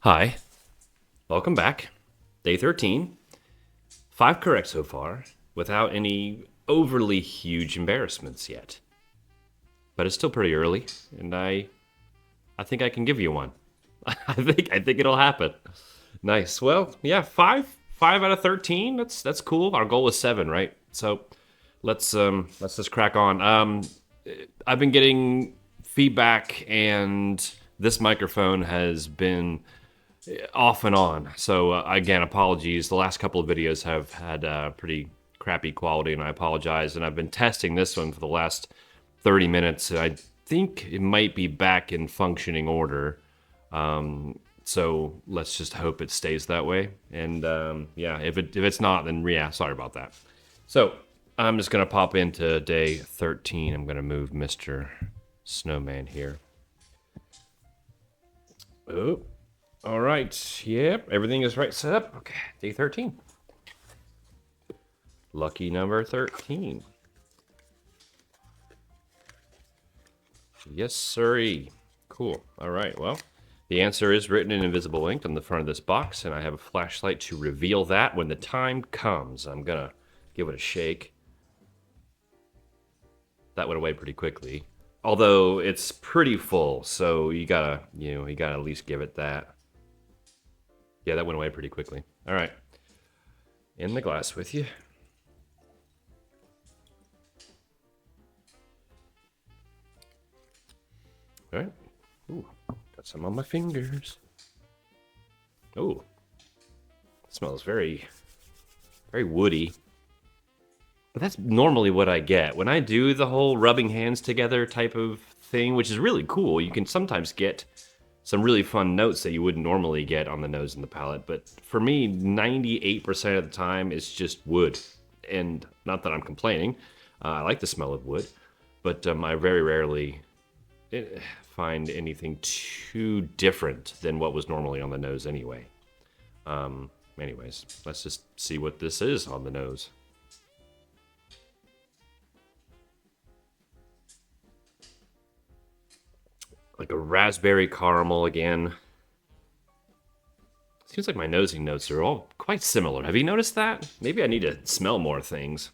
Hi, welcome back. Day 13. 5 correct so far, without any overly huge embarrassments yet. But it's still pretty early, and I think I can give you one. I think it'll happen. Nice. Well, yeah, 5 out of 13. That's cool. Our goal was 7, right? So let's just crack on. I've been getting feedback, and this microphone has been off and on. So again, apologies. The last couple of videos have had pretty crappy quality, and I apologize. And I've been testing this one for the last 30 minutes, and I think it might be back in functioning order. So let's just hope it stays that way. And yeah, if it's not, then yeah, sorry about that. So I'm just gonna pop into day 13. I'm gonna move Mr. Snowman here. Oh, all right. Yep, everything is right set up. Okay, day 13. Lucky number 13. Yes, sirree. Cool. All right, well, the answer is written in invisible ink on the front of this box, and I have a flashlight to reveal that when the time comes. I'm gonna give it a shake. That went away pretty quickly. Although it's pretty full, so you gotta at least give it that. Yeah, that went away pretty quickly. All right. In the glass with you. All right. Ooh, got some on my fingers. Ooh. It smells very, very woody. But that's normally what I get. When I do the whole rubbing hands together type of thing, which is really cool, you can sometimes get some really fun notes that you wouldn't normally get on the nose and the palate. But for me, 98% of the time, it's just wood. And not that I'm complaining. I like the smell of wood. But I very rarely find anything too different than what was normally on the nose anyway. Anyways, let's just see what this is on the nose. Like a raspberry caramel again. Seems like my nosing notes are all quite similar. Have you noticed that? Maybe I need to smell more things.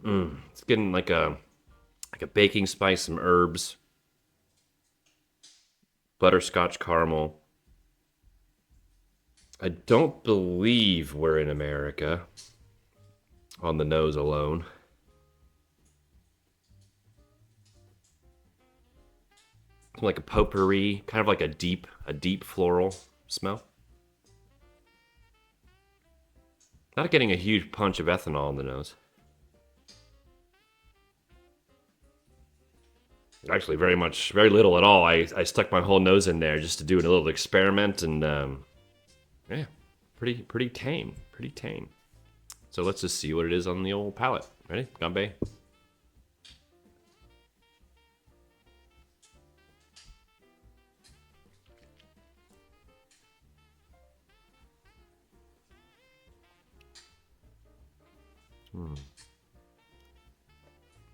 It's getting like a baking spice, some herbs, butterscotch caramel. I don't believe we're in America on the nose alone. Like a potpourri, kind of like a deep floral smell. Not getting a huge punch of ethanol in the nose. Actually, very little at all. I stuck my whole nose in there just to do a little experiment, and yeah, pretty tame, pretty tame. So let's just see what it is on the old palate. Ready? Ganbei.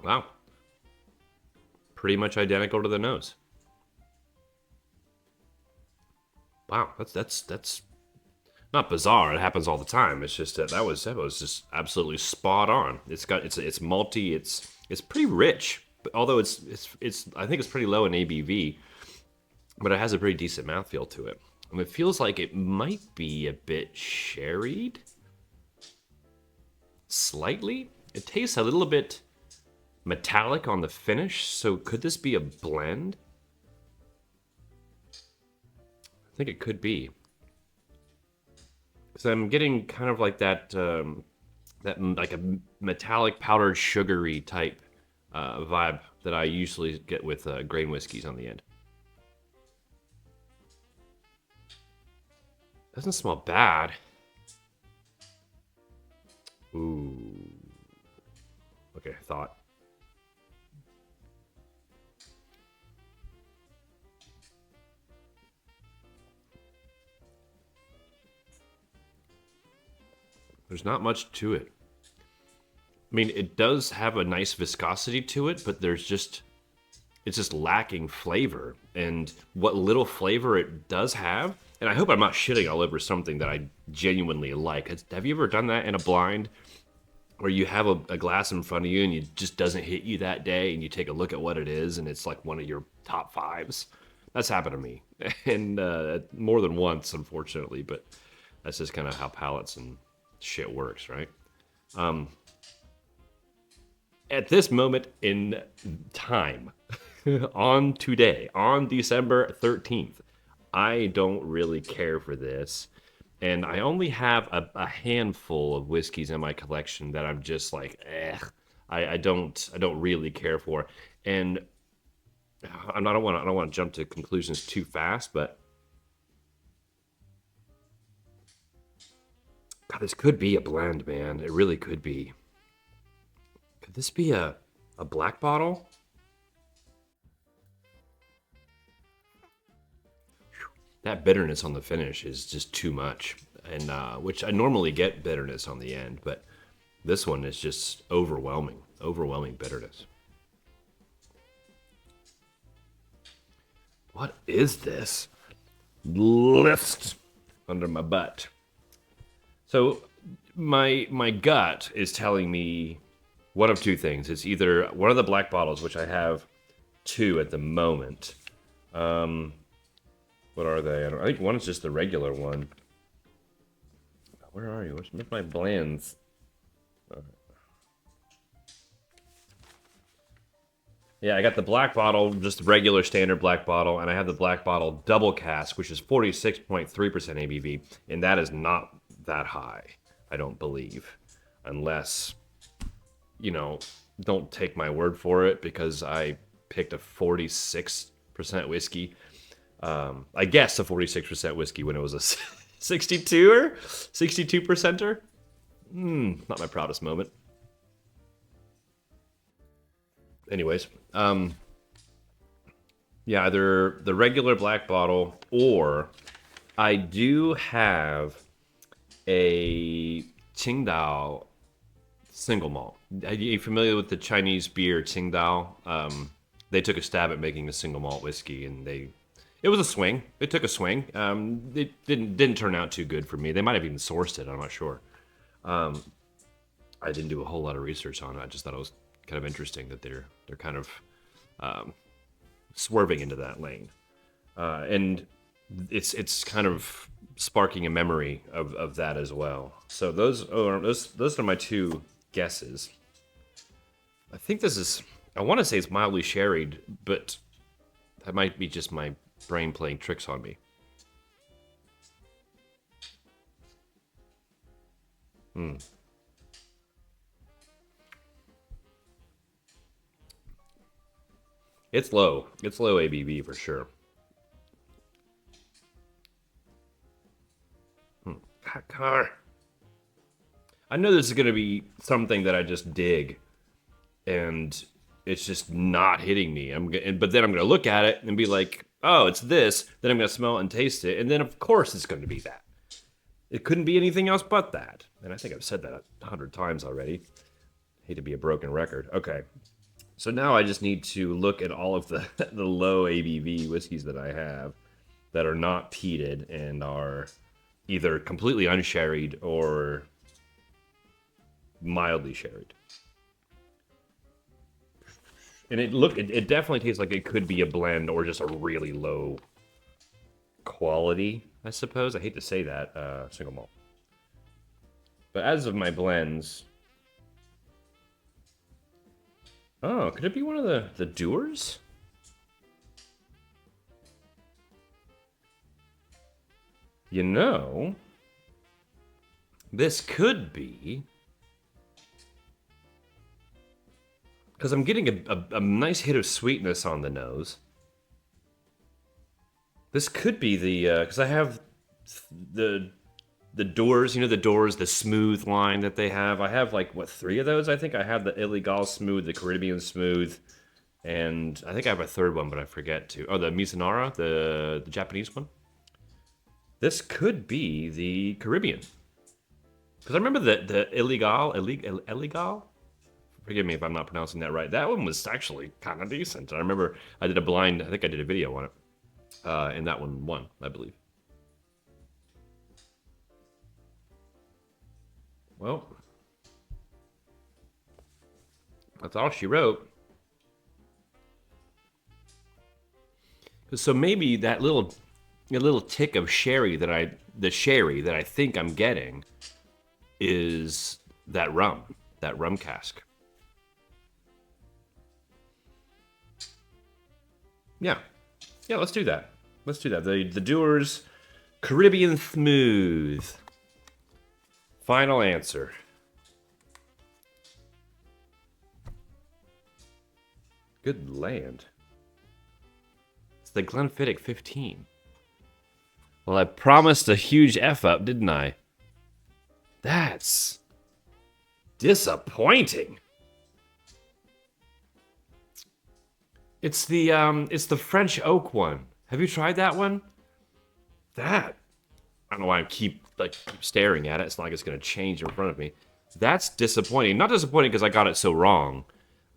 Wow. Pretty much identical to the nose. Wow, that's not bizarre. It happens all the time. It's just that was just absolutely spot on. It's malty. It's pretty rich, but although it's I think it's pretty low in ABV, but it has a pretty decent mouthfeel to it. And it feels like it might be a bit sherried, slightly. It tastes a little bit metallic on the finish. So could this be a blend? I think it could be. Because I'm getting kind of like that like a metallic powdered sugary type vibe that I usually get with grain whiskeys on the end. Doesn't smell bad. Ooh. Okay, thought. There's not much to it. I mean, it does have a nice viscosity to it, but there's just it's just lacking flavor. And what little flavor it does have, and I hope I'm not shitting all over something that I genuinely like. Have you ever done that in a blind? Where you have a glass in front of you and it just doesn't hit you that day, and you take a look at what it is and it's like one of your top fives. That's happened to me, and more than once, unfortunately. But that's just kind of how palates and shit works, right? At this moment in time, on today, on December 13th, I don't really care for this. And I only have a handful of whiskeys in my collection that I'm just like, I don't really care for. And I don't want to jump to conclusions too fast, but God, this could be a blend, man. It really could be. Could this be a black bottle? That bitterness on the finish is just too much, and which I normally get bitterness on the end, but this one is just overwhelming bitterness. What is this? List under my butt. So my gut is telling me one of two things. It's either one of the black bottles, which I have two at the moment. What are they? I think one is just the regular one. Where are you? Where's my blends? Yeah, I got the black bottle, just the regular standard black bottle, and I have the black bottle double cask, which is 46.3% ABV, and that is not that high, I don't believe, unless, don't take my word for it, because I picked a 46% whiskey. I guessed a 46% whiskey when it was a 62er, 62%er. Not my proudest moment. Anyways, yeah, either the regular black bottle, or I do have a Qingdao single malt. Are you familiar with the Chinese beer Qingdao? They took a stab at making a single malt whiskey, and it was a swing. It took a swing. It didn't turn out too good for me. They might have even sourced it. I'm not sure. I didn't do a whole lot of research on it. I just thought it was kind of interesting that they're kind of swerving into that lane, and it's kind of sparking a memory of that as well. So those are my two guesses. I think this is. I want to say it's mildly sherried, but that might be just my brain playing tricks on me. It's low. It's low ABV for sure. Car. I know this is going to be something that I just dig, and it's just not hitting me. But then I'm going to look at it and be like, oh, it's this. Then I'm going to smell it and taste it, and then of course it's going to be that. It couldn't be anything else but that. And I think I've said that 100 times already. Hate to be a broken record. Okay. So now I just need to look at all of the low ABV whiskeys that I have that are not peated and are either completely unsherried or mildly sherried. And it definitely tastes like it could be a blend or just a really low quality, I suppose. I hate to say that, single malt. But as of my blends... Oh, could it be one of the Doers? This could be... Because I'm getting a nice hit of sweetness on the nose. This could be the... Because I have the Doers, the Doers, the smooth line that they have. I have, 3 of those, I think. I have the Illegal Smooth, the Caribbean Smooth, and I think I have a third one, but I forget to. Oh, the Mizunara, the Japanese one. This could be the Caribbean. Because I remember the Illegal Forgive me if I'm not pronouncing that right. That one was actually kind of decent. I remember I did a blind, I think I did a video on it. And that one won, I believe. Well, that's all she wrote. So maybe that little tick of sherry that I think I'm getting is that rum cask. Yeah, let's do that. The Dewar's Caribbean Smooth. Final answer. Good land. It's the Glenfiddich 15. Well, I promised a huge F up, didn't I? That's disappointing. It's the French oak one. Have you tried that one? I don't know why I keep staring at it. It's not like it's gonna change in front of me. That's disappointing. Not disappointing because I got it so wrong,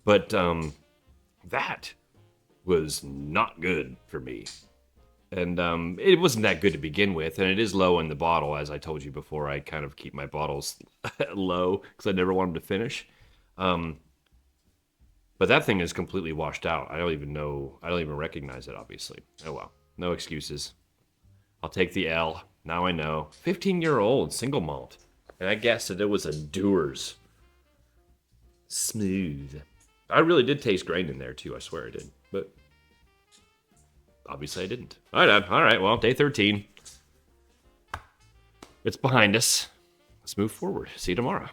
but that was not good for me. And it wasn't that good to begin with, and it is low in the bottle, as I told you before. I kind of keep my bottles low because I never want them to finish. But that thing is completely washed out. I don't even recognize it, obviously. Oh well, no excuses. I'll take the L. Now I know. 15-year-old single malt. And I guessed that it was a Dewar's Smooth. I really did taste grain in there too, I swear I did. But obviously I didn't. All right, well, day 13. It's behind us. Let's move forward. See you tomorrow.